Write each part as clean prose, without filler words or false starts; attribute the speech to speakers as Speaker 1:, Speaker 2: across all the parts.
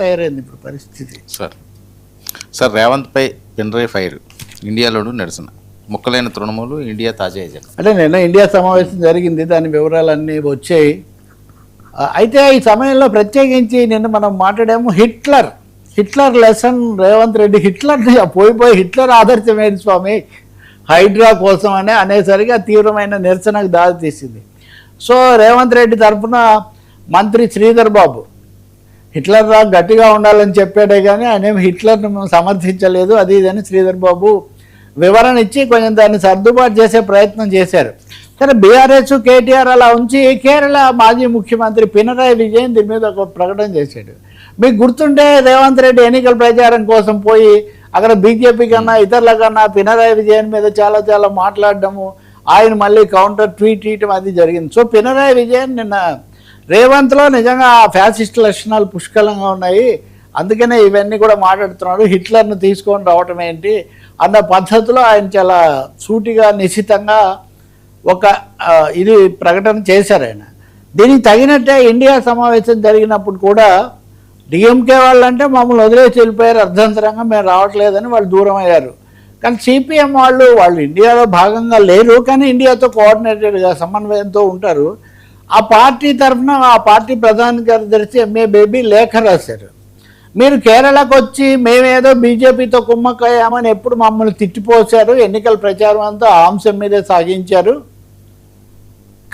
Speaker 1: తయారైంది ఇప్పుడు పరిస్థితి.
Speaker 2: సార్ రేవంత్పై పినరయ్ ఫైర్, ఇండియాలోనూ నిరసన, ముక్కలైన తృణమూలు ఇండియా తాజా ఏజెండా.
Speaker 1: అంటే నిన్న ఇండియా సమావేశం జరిగింది, దాని వివరాలన్నీ వచ్చాయి. అయితే ఈ సమయంలో ప్రత్యేకించి నిన్న మనం మాట్లాడాము హిట్లర్ లెసన్. రేవంత్ రెడ్డి హిట్లర్ని పోయిపోయి హిట్లర్ ఆదర్శమైన స్వామి హైడ్రా కోసం అనేసరికి తీవ్రమైన నిరసనకు దారితీసింది. సో రేవంత్ రెడ్డి తరఫున మంత్రి శ్రీధర్ బాబు హిట్లర్ గట్టిగా ఉండాలని చెప్పాడే కానీ ఆయన ఏమి హిట్లర్ని సమర్థించలేదు, అది ఇదని శ్రీధర్ బాబు వివరణ ఇచ్చి కొంచెం దాన్ని సర్దుబాటు చేసే ప్రయత్నం చేశారు. కానీ బీఆర్ఎస్ కేటీఆర్ అలా ఉంచి కేరళ మాజీ ముఖ్యమంత్రి పినరయ్ విజయన్ దీని మీద ఒక ప్రకటన చేశాడు. మీకు గుర్తుంటే రేవంత్ రెడ్డి ఎన్నికల ప్రచారం కోసం పోయి అక్కడ బీజేపీ కన్నా ఇతరుల కన్నా పినరయ్ విజయన్ మీద చాలా మాట్లాడడము, ఆయన మళ్ళీ కౌంటర్ ట్వీట్ చేయటం అది జరిగింది. సో పినరయ్ విజయన్ నిన్న రేవంత్లో నిజంగా ఫ్యాసిస్ట్ లక్షణాలు పుష్కలంగా ఉన్నాయి, అందుకనే ఇవన్నీ కూడా మాట్లాడుతున్నాడు, హిట్లర్ను తీసుకొని రావటం ఏంటి అన్న పద్ధతిలో ఆయన చాలా సూటిగా నిశితంగా ఒక ఇది ప్రకటన చేశారు ఆయన. దీనికి తగినట్టే ఇండియా సమావేశం జరిగినప్పుడు కూడా డిఎంకే వాళ్ళంటే మమ్మల్ని వదిలేసి వెళ్ళిపోయారు, అర్ధంతరంగా మేము రావట్లేదని వాళ్ళు దూరం అయ్యారు. కానీ సిపిఎం వాళ్ళు ఇండియాలో భాగంగా లేరు, కానీ ఇండియాతో కోఆర్డినేటెడ్గా సమన్వయంతో ఉంటారు. ఆ పార్టీ తరఫున ఆ పార్టీ ప్రధాన కార్యదర్శి ఎంఏ బేబీ లేఖ రాశారు. మీరు కేరళకు వచ్చి మేమేదో బీజేపీతో కుమ్మక్కయ్యామని ఎప్పుడు మమ్మల్ని తిట్టిపోశారు, ఎన్నికల ప్రచారం అంతా ఆ అంశం మీదే సాగించారు.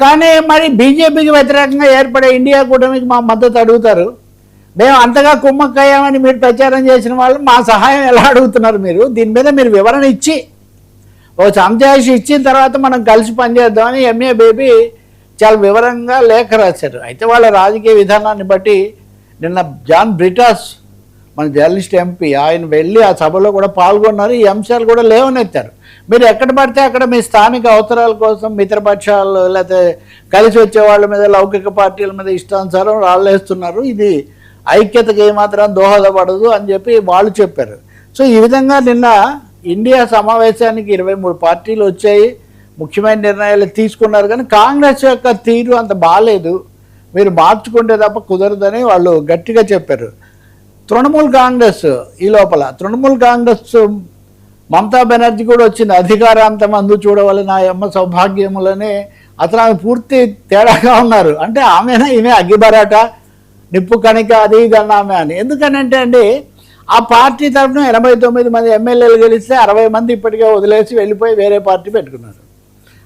Speaker 1: కానీ మరి బీజేపీకి వ్యతిరేకంగా ఏర్పడే ఇండియా కూటమికి మా మద్దతు అడుగుతారు, మేము అంతగా కుమ్మక్కయ్యామని మీరు ప్రచారం చేసిన వాళ్ళు మా సహాయం ఎలా అడుగుతున్నారు మీరు? దీని మీద మీరు వివరణ ఇచ్చి ఓ సంజాయిషి ఇచ్చిన తర్వాత మనం కలిసి పనిచేద్దామని ఎంఏ బేబీ చాలా వివరంగా లేఖ రాశారు. అయితే వాళ్ళ రాజకీయ విధానాన్ని బట్టి నిన్న జాన్ బ్రిటాస్ మన జర్నలిస్ట్ ఎంపీ ఆయన వెళ్ళి ఆ సభలో కూడా పాల్గొన్నారు, ఈ అంశాలు కూడా లేవనెత్తారు. మీరు ఎక్కడ పడితే అక్కడ మీ స్థానిక అవసరాల కోసం మిత్రపక్షాలు లేకపోతే కలిసి వచ్చే వాళ్ళ మీద లౌకిక పార్టీల మీద ఇష్టానుసారం రాళ్ళేస్తున్నారు, ఇది ఐక్యతకి ఏమాత్రం దోహదపడదు అని చెప్పి వాళ్ళు చెప్పారు. సో ఈ విధంగా నిన్న ఇండియా సమావేశానికి 23 పార్టీలు వచ్చాయి, ముఖ్యమైన నిర్ణయాలు తీసుకున్నారు. కానీ కాంగ్రెస్ యొక్క తీరు అంత బాగాలేదు, మీరు మార్చుకుంటే తప్ప కుదరదని వాళ్ళు గట్టిగా చెప్పారు. తృణమూల్ కాంగ్రెస్ ఈ లోపల తృణమూల్ కాంగ్రెస్ మమతా బెనర్జీ కూడా వచ్చింది, అధికారాంతం అందు చూడవలన అమ్మ సౌభాగ్యములని అతను ఆమె పూర్తి తేడాగా ఉన్నారు. అంటే ఆమెనా ఈమె అగ్గిబరాట నిప్పు కణిక అది ఇది అన్న ఆమె అని. ఎందుకనంటే అండి ఆ పార్టీ తరఫున 89 మంది ఎమ్మెల్యేలు గెలిస్తే 60 మంది ఇప్పటికే వదిలేసి వెళ్ళిపోయి వేరే పార్టీ పెట్టుకున్నారు.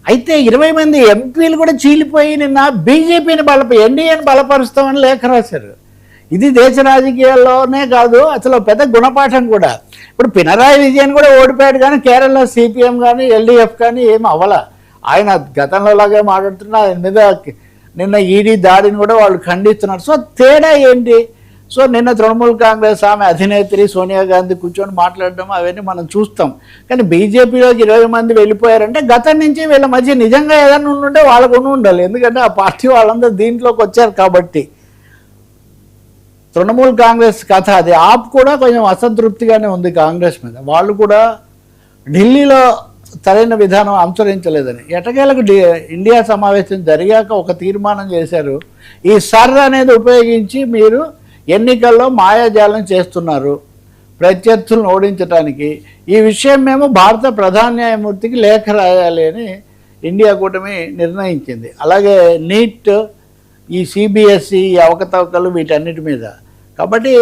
Speaker 1: అయితే 20 మంది ఎంపీలు కూడా చీలిపోయి నిన్న బీజేపీని ఎన్డీఏని బలపరుస్తామని లేఖ రాశారు. ఇది దేశ రాజకీయాల్లోనే కాదు అసలు పెద్ద గుణపాఠం కూడా. ఇప్పుడు పినరాయ్ విజయన్ కూడా ఓడిపోయాడు, కానీ కేరళ సిపిఎం కానీ ఎల్డీఎఫ్ కానీ ఏమి అవ్వాల. ఆయన గతంలో లాగే మాట్లాడుతున్నా, ఆయన మీద నిన్న ఈడీ దాడిని కూడా వాళ్ళు ఖండిస్తున్నారు. సో తేడా ఏంటి? సో నిన్న తృణమూల్ కాంగ్రెస్ ఆమె అధినేత్రి సోనియా గాంధీ కూర్చొని మాట్లాడడం అవన్నీ మనం చూస్తాం. కానీ బీజేపీలోకి 20 మంది వెళ్ళిపోయారంటే గతం నుంచి వీళ్ళ మధ్య నిజంగా ఏదైనా ఉంటే వాళ్ళకు ఉండాలి, ఎందుకంటే ఆ పార్టీ వాళ్ళందరూ దీంట్లోకి వచ్చారు కాబట్టి. తృణమూల్ కాంగ్రెస్ కథ అది ఆప్ కూడా కొంచెం అసంతృప్తిగానే ఉంది కాంగ్రెస్ మీద. వాళ్ళు కూడా ఢిల్లీలో సరైన విధానం అనుసరించలేదని ఎటకేలకు ఇండియా సమావేశం జరిగాక ఒక తీర్మానం చేశారు, ఈ సర్ అనేది ఉపయోగించి మీరు ఎన్నికల్లో మాయాజాలం చేస్తున్నారు ప్రత్యర్థులను ఓడించడానికి, ఈ విషయం మేము భారత ప్రధాన న్యాయమూర్తికి లేఖ రాయాలి అని ఇండియా కూటమి నిర్ణయించింది. అలాగే నీట్, ఈ సిబిఎస్ఈ, ఈ అవకతవకలు వీటన్నిటి మీద. కాబట్టి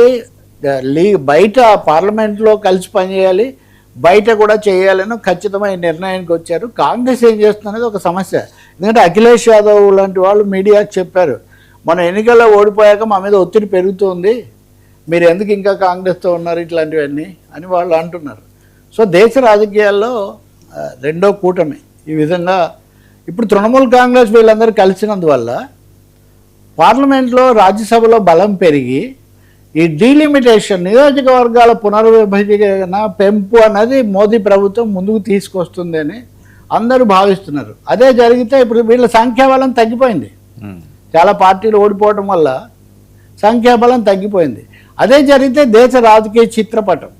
Speaker 1: బయట పార్లమెంట్లో కలిసి పనిచేయాలి, బయట కూడా చేయాలని ఖచ్చితమైన నిర్ణయానికి వచ్చారు. కాంగ్రెస్ ఏం చేస్తున్నది ఒక సమస్య, ఎందుకంటే అఖిలేష్ యాదవ్ లాంటి వాళ్ళు మీడియాకి చెప్పారు, మన ఎన్నికల్లో ఓడిపోయాక మా మీద ఒత్తిడి పెరుగుతుంది, మీరు ఎందుకు ఇంకా కాంగ్రెస్తో ఉన్నారు ఇట్లాంటివన్నీ అని వాళ్ళు అంటున్నారు. సో దేశ రాజకీయాల్లో రెండో కూటమి ఈ విధంగా. ఇప్పుడు తృణమూల్ కాంగ్రెస్ వీళ్ళందరూ కలిసినందువల్ల పార్లమెంట్లో రాజ్యసభలో బలం పెరిగి ఈ డీలిమిటేషన్ నియోజకవర్గాల పునర్విభజన పెంపు అన్నది మోదీ ప్రభుత్వం ముందుకు తీసుకొస్తుంది అని అందరూ భావిస్తున్నారు. అదే జరిగితే ఇప్పుడు వీళ్ళ సంఖ్యాబలం తగ్గిపోయింది, చాలా పార్టీలు ఓడిపోవడం వల్ల సంఖ్యాబలం తగ్గిపోయింది. అదే జరిగితే దేశ రాజకీయ చిత్రపటం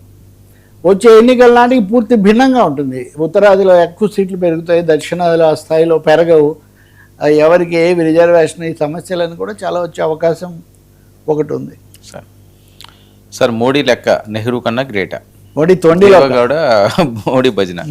Speaker 1: వచ్చే ఎన్నికల నాటికి పూర్తి భిన్నంగా ఉంటుంది. ఉత్తరాదిలో ఎక్కువ సీట్లు పెరుగుతాయి, దక్షిణాదిలో ఆ స్థాయిలో పెరగవు, ఎవరికి ఏ రిజర్వేషన్, ఈ సమస్యలను కూడా చాలా వచ్చే అవకాశం ఒకటి ఉంది.
Speaker 2: సార్ సార్ మోడీ లెక్క నెహ్రూ కన్నా గ్రేటా?
Speaker 1: మోడీ తొండిలో
Speaker 2: గౌడ మోడీ భజన.